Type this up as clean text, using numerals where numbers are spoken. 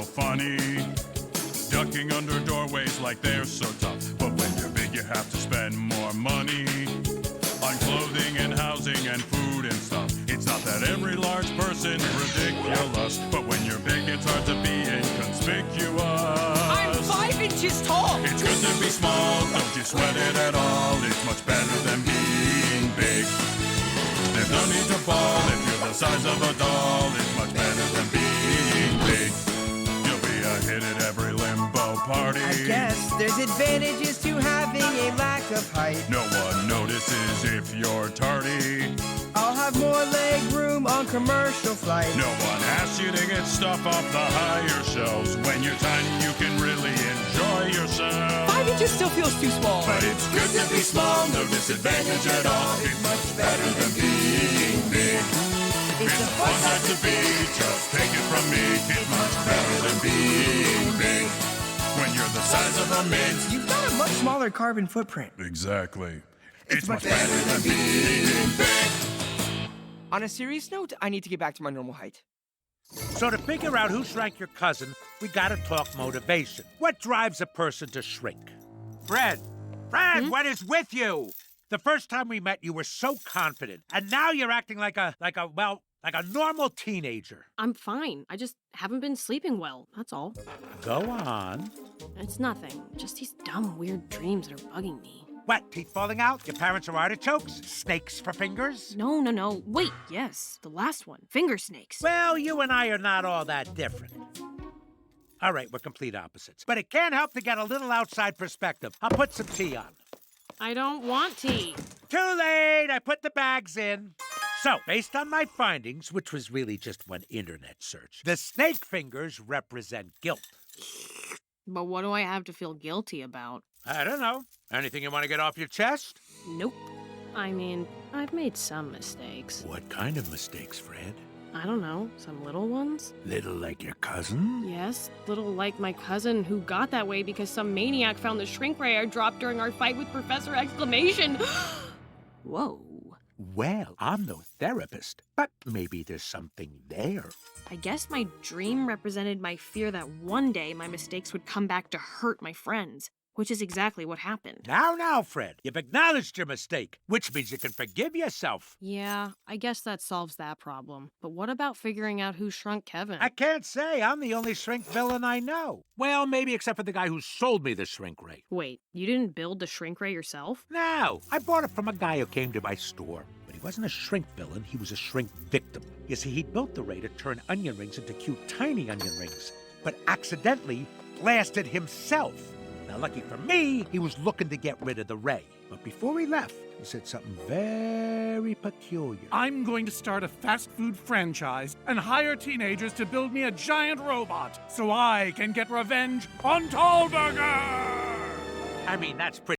funny. Ducking under doorways like they're so tough. But when you're big, you have to spend more money on clothing and housing and food and stuff. It's not that every large person is ridiculous, but when you're big, it's hard to be inconspicuous. I'm 5 inches tall! It's good to be small, don't you sweat it at all. It's much better than being big. There's no need to fall if you're the size of a doll. It's much better than being big. You'll be a hit at every limbo party. I guess there's advantages to having a lack of height. No one notices if you're tardy. I'll have more leg room on commercial flights. No one asks you to get stuff off the higher shelves. When you're tiny, you can really enjoy yourself. 5 inches still feels too small. But it's good to be small, no disadvantage at all. It's much better than being big. It's a fun sight to be, just take it from me. It's much better than being big. When you're the size of a mint, You've got a much smaller carbon footprint. exactly. It's much better than being big. On a serious note, I need to get back to my normal height. So to figure out who shrank your cousin, we gotta talk motivation. What drives a person to shrink? Fred! Fred, what is with you? The first time we met, you were so confident, and now you're acting like a normal teenager. I'm fine. I just haven't been sleeping well, that's all. Go on. It's nothing. Just these dumb, weird dreams that are bugging me. What, teeth falling out? Your parents are artichokes? Snakes for fingers? No. Wait, yes, the last one. Finger snakes. Well, you and I are not all that different. All right, we're complete opposites. But it can't help to get a little outside perspective. I'll put some tea on. I don't want tea. Too late! I put the bags in. So, based on my findings, which was really just one internet search, the snake fingers represent guilt. But what do I have to feel guilty about? I don't know. Anything you want to get off your chest? Nope. I mean, I've made some mistakes. What kind of mistakes, Fred? I don't know, some little ones? Little like your cousin? Yes, little like my cousin who got that way because some maniac found the shrink ray I dropped during our fight with Professor Exclamation. Whoa. Well, I'm no therapist, but maybe there's something there. I guess my dream represented my fear that one day my mistakes would come back to hurt my friends, which is exactly what happened. Now, Fred, you've acknowledged your mistake, which means you can forgive yourself. Yeah, I guess that solves that problem. But what about figuring out who shrunk Kevin? I can't say. I'm the only shrink villain I know. Well, maybe except for the guy who sold me the shrink ray. Wait, you didn't build the shrink ray yourself? No, I bought it from a guy who came to my store. But he wasn't a shrink villain, he was a shrink victim. You see, he built the ray to turn onion rings into cute tiny onion rings, but accidentally blasted himself. Now, lucky for me, he was looking to get rid of the ray. But before he left, he said something very peculiar. I'm going to start a fast food franchise and hire teenagers to build me a giant robot so I can get revenge on Tallburger! I mean, that's pretty